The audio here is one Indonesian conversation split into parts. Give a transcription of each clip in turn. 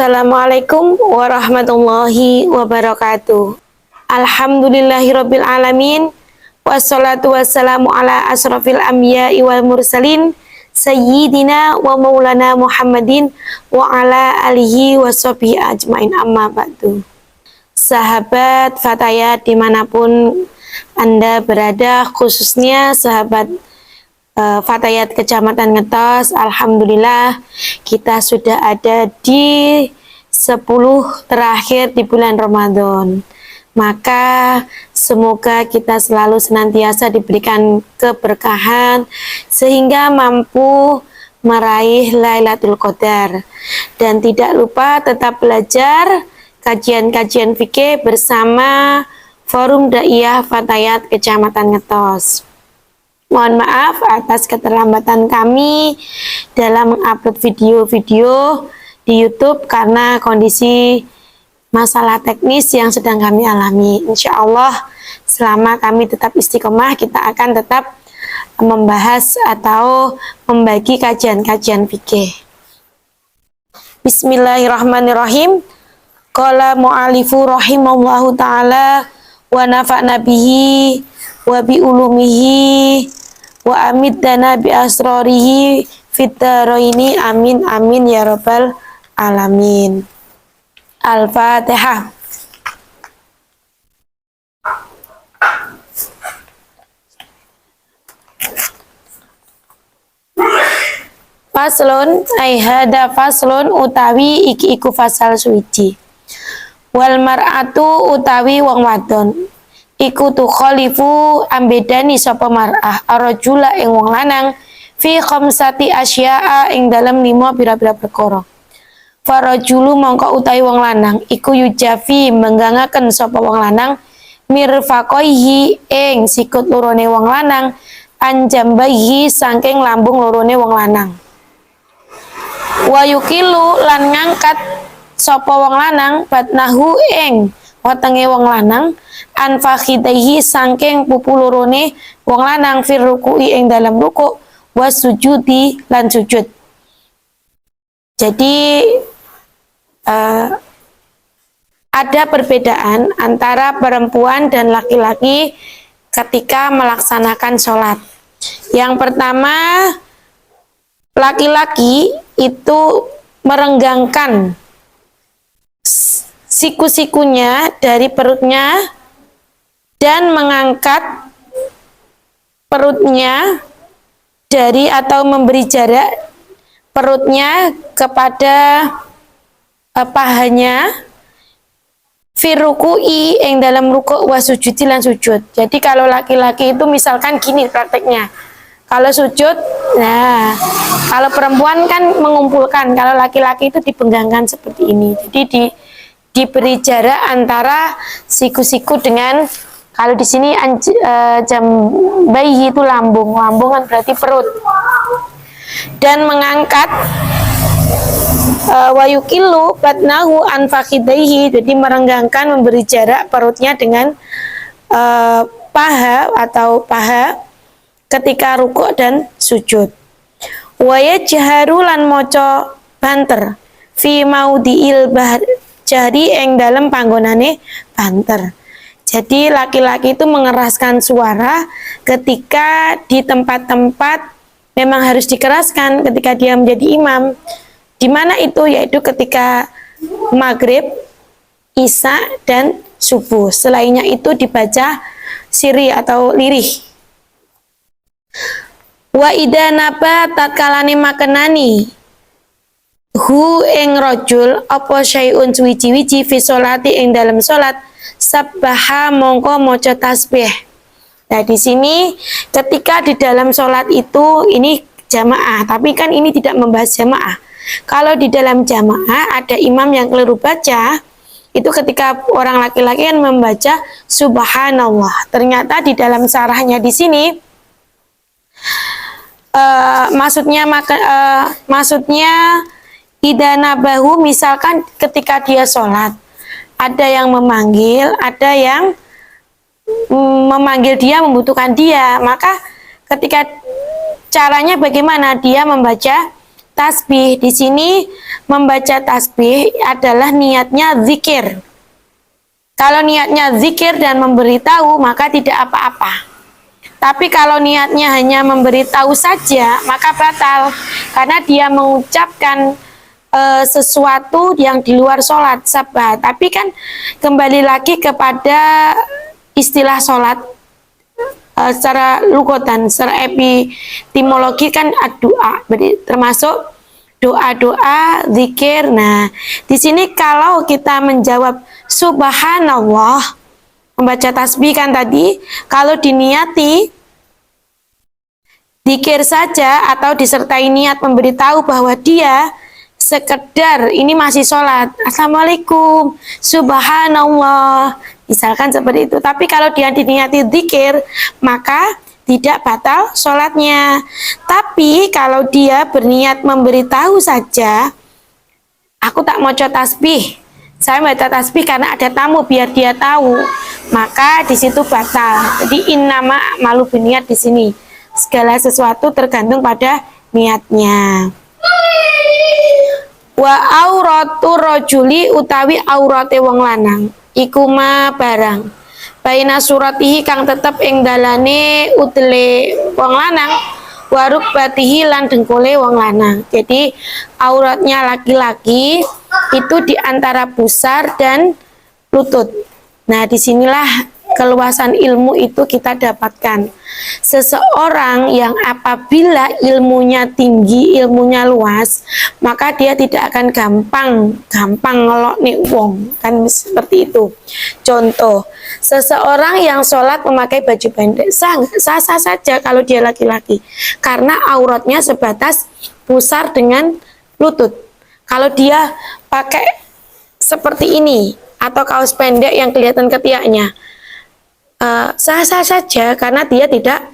Assalamualaikum warahmatullahi wabarakatuh. Alhamdulillahirabbil alamin. Wassalatu wassalamu ala asrofil anbiya'i wal mursalin sayyidina wa maulana Muhammadin wa ala alihi wa sahbihi ajmain, amma ba'du. Sahabat Fatayat dimanapun Anda berada, khususnya sahabat Fatayat Kecamatan Ngetos, alhamdulillah kita sudah ada di 10 terakhir di bulan Ramadan. Maka semoga kita selalu senantiasa diberikan keberkahan sehingga mampu meraih Lailatul Qadar. Dan tidak lupa tetap belajar kajian-kajian fikih bersama Forum Daiyah Fatayat Kecamatan Ngetos. Mohon maaf atas keterlambatan kami dalam mengupload video-video di YouTube karena kondisi masalah teknis yang sedang kami alami. Insya Allah selama kami tetap istiqomah, kita akan tetap membahas atau membagi kajian-kajian fikih. Bismillahirrahmanirrahim. Qala mu'alifu rahimallahu ta'ala wa nafa'na bihi wa bi ulumihi wa amiddana bi asrarihi fitaraini, amin amin ya rabbal alamin. Al-Fatihah. Faslun ay hada faslun utawi iki iku fasal suci. Wal mar'atu utawi wong wadon iku tu khalifu ambedani sapa mar'ah arrajula ing wong lanang fi khamsati asya'a ing dalam 5 pira-pira perkara. Farajulu mongko utawi wong lanang iku yujafi menggangaken sapa wong lanang mirfaqaihi ing sikut lorone wong lanang anjambaihi saking lambung lorone wong lanang. Wa yukilu lan ngangkat sapa wong lanang batnahu ing wetenge wong lanang anfakhidaihi saking pupu lorone wong lanang fir ruku'i ing dalam ruku' wasujudi lan sujud. Jadi ada perbedaan antara perempuan dan laki-laki ketika melaksanakan sholat. Yang pertama, laki-laki itu merenggangkan siku-sikunya dari perutnya dan mengangkat perutnya dari atau memberi jarak perutnya kepada pahanya firuku'i yang dalam rukuk wa sujudi lan sujud. Jadi kalau laki-laki itu misalkan gini prakteknya, kalau sujud, nah kalau perempuan kan mengumpulkan, kalau laki-laki itu dipenggangkan seperti ini. Jadi diberi jarak antara siku-siku dengan, kalau di sini jambahi itu lambung kan berarti perut, dan mengangkat wayukilu batnahu anfakidaihi, jadi merenggangkan, memberi jarak perutnya dengan paha atau paha ketika rukuk dan sujud. Wayajharu lan moco banter fi maudiil jari ing dalam panggonane banter. Jadi laki-laki itu mengeraskan suara ketika di tempat-tempat memang harus dikeraskan ketika dia menjadi imam. Di mana itu? Yaitu ketika maghrib, isya, dan subuh. Selainnya itu dibaca siri atau lirih. Wa ida naba tatkalane makenani hu ing rajul apa syai'un suwiji-wiji fi sholati ing dalam sholat sabbaha mongko maca tasbih. Nah di sini ketika di dalam sholat itu ini jamaah, tapi kan ini tidak membahas jamaah. Kalau di dalam jamaah ada imam yang keliru baca, itu ketika orang laki-laki kan membaca subhanallah. Ternyata di dalam sarahnya di sini maksudnya idanabahu, misalkan ketika dia sholat ada yang memanggil, ada yang memanggil dia, membutuhkan dia, maka ketika caranya bagaimana dia membaca tasbih. Di sini membaca tasbih adalah niatnya zikir. Kalau niatnya zikir dan memberitahu, maka tidak apa-apa. Tapi kalau niatnya hanya memberitahu saja, maka batal. Karena dia mengucapkan sesuatu yang di luar sholat sabah. Tapi kan kembali lagi kepada istilah sholat secara lugotan, secara epistemologi kan doa, termasuk doa-doa, zikir. Nah, di sini kalau kita menjawab subhanallah, membaca tasbih kan tadi, kalau diniati zikir saja atau disertai niat memberitahu bahwa dia sekedar ini masih sholat, assalamualaikum, subhanallah, misalkan seperti itu. Tapi kalau dia diniati zikir, maka tidak batal sholatnya. Tapi kalau dia berniat memberitahu saja, aku tak mau tasbih, saya baca tasbih karena ada tamu biar dia tahu, maka di situ batal. Jadi innama malu biniat di sini. Segala sesuatu tergantung pada niatnya. Wa auratu rajuli utawi aurate wong lanang iku ma barang baina suratihi kang tetep ing dalane utile wong lanang waruk batihi lan dengkule wong lanang. Jadi auratnya laki-laki itu di antara pusar dan lutut. Nah, disinilah keluasan ilmu itu kita dapatkan. Seseorang yang apabila ilmunya tinggi, ilmunya luas, maka dia tidak akan gampang ngelok nih wong, kan seperti itu. Contoh, seseorang yang sholat memakai baju pendek, sah saja kalau dia laki-laki, karena auratnya sebatas pusar dengan lutut. Kalau dia pakai seperti ini atau kaos pendek yang kelihatan ketiaknya, sah-sah saja karena dia tidak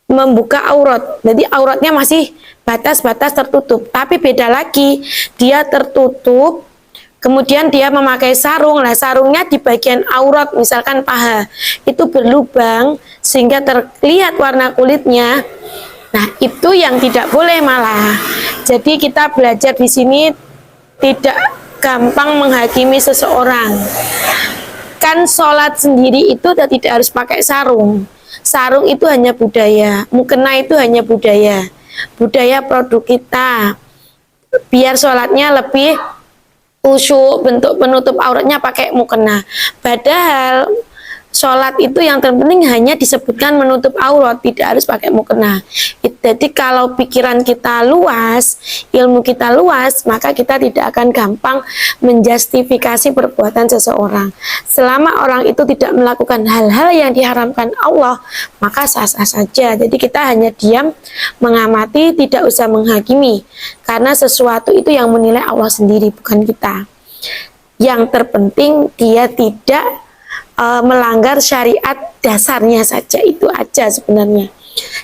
membuka aurat. Jadi auratnya masih batas-batas tertutup. Tapi beda lagi, dia tertutup, kemudian dia memakai sarung. Nah, sarungnya di bagian aurat, misalkan paha, itu berlubang sehingga terlihat warna kulitnya. Nah, itu yang tidak boleh malah. Jadi kita belajar di sini tidak gampang menghakimi seseorang. Kan sholat sendiri itu tidak harus pakai sarung. Sarung itu hanya budaya, mukena itu hanya budaya produk kita. Biar sholatnya lebih khusyuk, bentuk penutup auratnya pakai mukena. Padahal sholat itu yang terpenting hanya disebutkan menutup aurat, tidak harus pakai mukena. Jadi kalau pikiran kita luas, ilmu kita luas, maka kita tidak akan gampang menjustifikasi perbuatan seseorang. Selama orang itu tidak melakukan hal-hal yang diharamkan Allah, maka sah-sah saja. Jadi kita hanya diam, mengamati, tidak usah menghakimi. Karena sesuatu itu yang menilai Allah sendiri, bukan kita. Yang terpenting dia tidak melanggar syariat dasarnya saja, itu aja sebenarnya.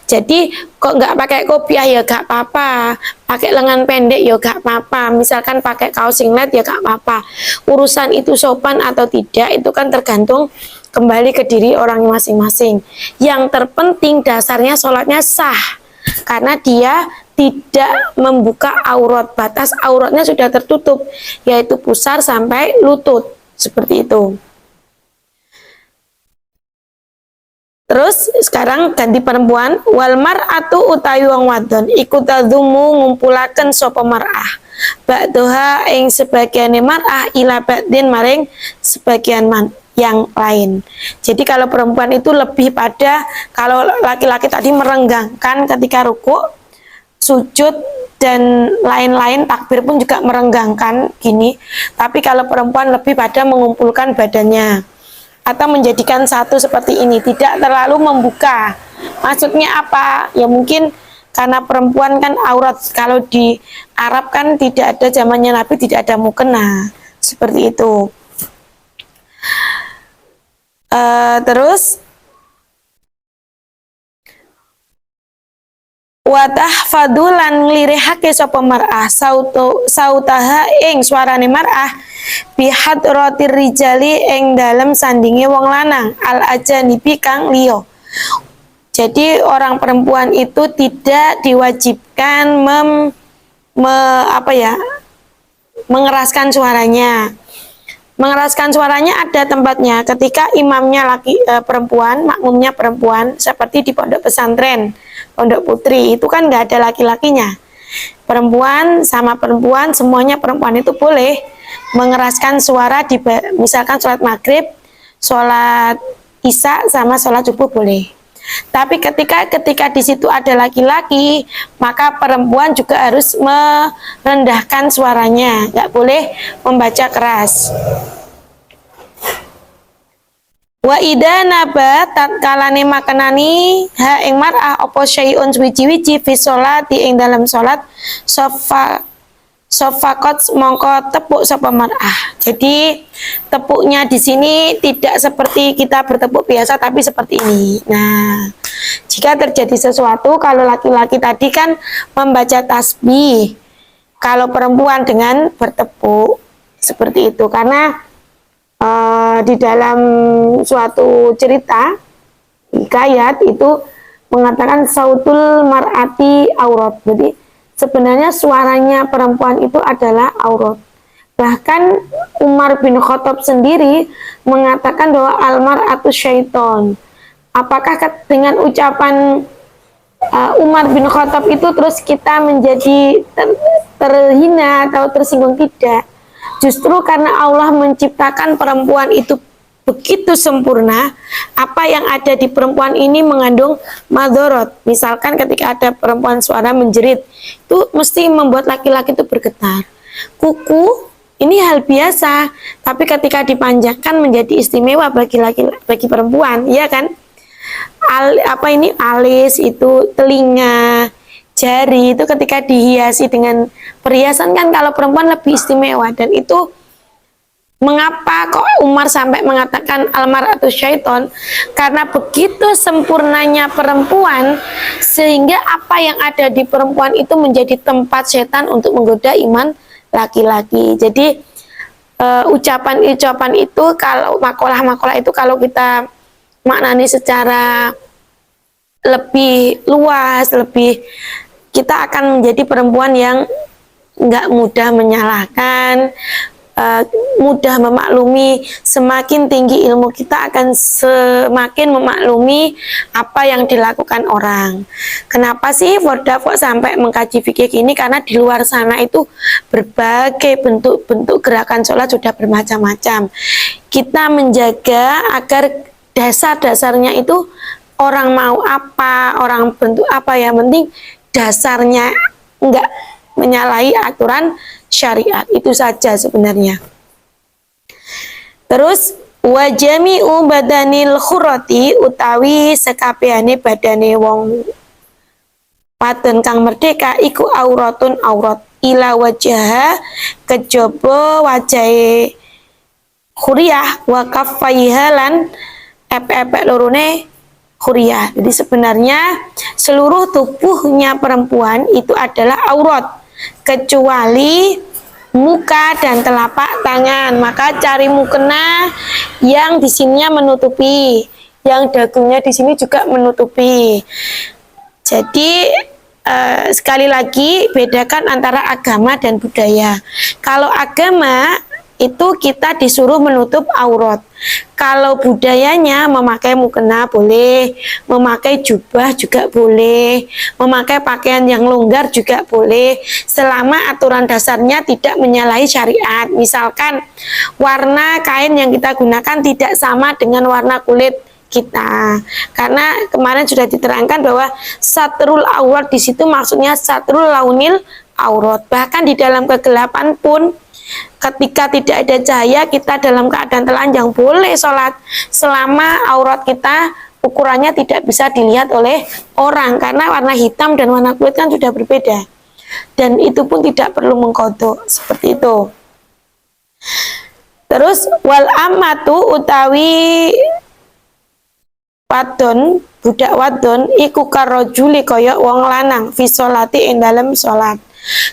Jadi kok nggak pakai kopiah ya gak apa-apa, pakai lengan pendek ya gak apa-apa, misalkan pakai kaos singlet ya gak apa-apa. Urusan itu sopan atau tidak itu kan tergantung kembali ke diri orang masing-masing. Yang terpenting dasarnya sholatnya sah karena dia tidak membuka aurat, batas auratnya sudah tertutup, yaitu pusar sampai lutut, seperti itu. Terus sekarang ganti perempuan. Wal mar'atu utawi wong wadon iku tadumu ngumpulaken sapa mar'ah ba'daha ing sebagiane mar'ah ila ba'din maring sebagian yang lain. Jadi kalau perempuan itu lebih pada, kalau laki-laki tadi merenggangkan ketika ruku, sujud dan lain-lain, takbir pun juga merenggangkan gini. Tapi kalau perempuan lebih pada mengumpulkan badannya atau menjadikan satu seperti ini, tidak terlalu membuka. Maksudnya apa? Ya mungkin karena perempuan kan aurat, kalau di Arab kan tidak ada, zamannya Nabi tidak ada mukena, seperti itu. Terus watah fadulan nglirihake sapa mar'ah sautaha ing suarane mar'ah bihadratir rijali ing dalem sandinge wong lanang al ajanibi kang liya. Jadi orang perempuan itu tidak diwajibkan mengeraskan suaranya. Mengeraskan suaranya ada tempatnya ketika imamnya perempuan, makmumnya perempuan, seperti di pondok pesantren, pondok putri, itu kan nggak ada laki-lakinya. Perempuan sama perempuan, semuanya perempuan itu boleh mengeraskan suara di misalkan sholat maghrib, sholat isya sama sholat subuh boleh. Tapi ketika di situ ada laki-laki, maka perempuan juga harus merendahkan suaranya, nggak boleh membaca keras. Wa ida naba tatkalane makanani ha ing mar'ah apa syai'un wiji-wiji fi sholati ing dalam salat sofakot mongko tepuk sapa mar'ah. Jadi tepuknya di sini tidak seperti kita bertepuk biasa tapi seperti ini. Nah, jika terjadi sesuatu, kalau laki-laki tadi kan membaca tasbih, kalau perempuan dengan bertepuk seperti itu. Karena di dalam suatu cerita hikayat itu mengatakan sautul mar'ati aurat. Jadi sebenarnya suaranya perempuan itu adalah aurat. Bahkan Umar bin Khattab sendiri mengatakan bahwa almar'atu syaiton. Apakah dengan ucapan Umar bin Khattab itu terus kita menjadi terhina atau tersinggung? Tidak. Justru karena Allah menciptakan perempuan itu begitu sempurna, apa yang ada di perempuan ini mengandung madorot. Misalkan ketika ada perempuan suara menjerit, itu mesti membuat laki-laki itu bergetar. Kuku ini hal biasa, tapi ketika dipanjangkan menjadi istimewa bagi bagi perempuan, ya kan? Alis itu, telinga, jari itu ketika dihiasi dengan perhiasan kan kalau perempuan lebih istimewa. Dan itu mengapa kok Umar sampai mengatakan almar'atu syaiton? Karena begitu sempurnanya perempuan sehingga apa yang ada di perempuan itu menjadi tempat setan untuk menggoda iman laki-laki. Jadi ucapan-ucapan itu, kalau makalah-makalah itu kalau kita maknani secara lebih luas, kita akan menjadi perempuan yang nggak mudah menyalahkan, mudah memaklumi. Semakin tinggi ilmu kita akan semakin memaklumi apa yang dilakukan orang. Kenapa sih Forda kok sampai mengkaji fikih ini? Karena di luar sana itu berbagai bentuk-bentuk gerakan sholat sudah bermacam-macam. Kita menjaga agar dasar-dasarnya itu orang mau apa, orang bentuk apa, yang penting dasarnya enggak menyalahi aturan syariat, itu saja sebenarnya. Terus wajami'u badanil khurati utawi sekabehane badane wong wadon kang merdeka iku auratun aurat ila wajha kejaba wajahe khuriyah wa kaffaiha lan epek-epek lorone khuriyah. Jadi sebenarnya seluruh tubuhnya perempuan itu adalah aurat kecuali muka dan telapak tangan. Maka cari mukena yang di sininya menutupi, yang dagunya di sini juga menutupi. Jadi sekali lagi bedakan antara agama dan budaya. Kalau agama itu kita disuruh menutup aurat. Kalau budayanya memakai mukena boleh, memakai jubah juga boleh, memakai pakaian yang longgar juga boleh, selama aturan dasarnya tidak menyalahi syariat. Misalkan warna kain yang kita gunakan tidak sama dengan warna kulit kita. Karena kemarin sudah diterangkan bahwa satrul aurat di situ maksudnya satrul launil aurat. Bahkan di dalam kegelapan pun ketika tidak ada cahaya, kita dalam keadaan telanjang boleh sholat selama aurat kita ukurannya tidak bisa dilihat oleh orang, karena warna hitam dan warna kulit kan sudah berbeda, dan itu pun tidak perlu mengkodok seperti itu. Terus wal amatu utawi wadon, budak wadon iku karojuli koyok wong lanang fi sholati ing dalam sholat.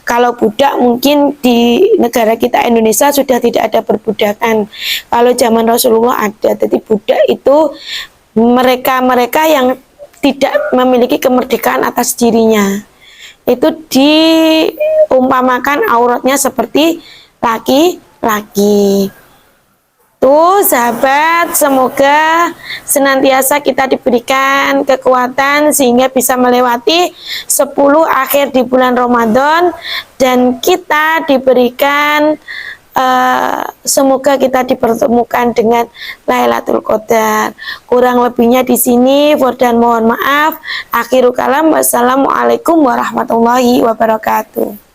Kalau budak mungkin di negara kita Indonesia sudah tidak ada perbudakan. Kalau zaman Rasulullah ada. Jadi budak itu mereka yang tidak memiliki kemerdekaan atas dirinya. Itu diumpamakan auratnya seperti laki-laki. Tuh sahabat, semoga senantiasa kita diberikan kekuatan sehingga bisa melewati 10 akhir di bulan Ramadan, dan kita diberikan semoga kita dipertemukan dengan Lailatul Qadar. Kurang lebihnya di sini, dan mohon maaf. Akhirul kalam, wassalamualaikum warahmatullahi wabarakatuh.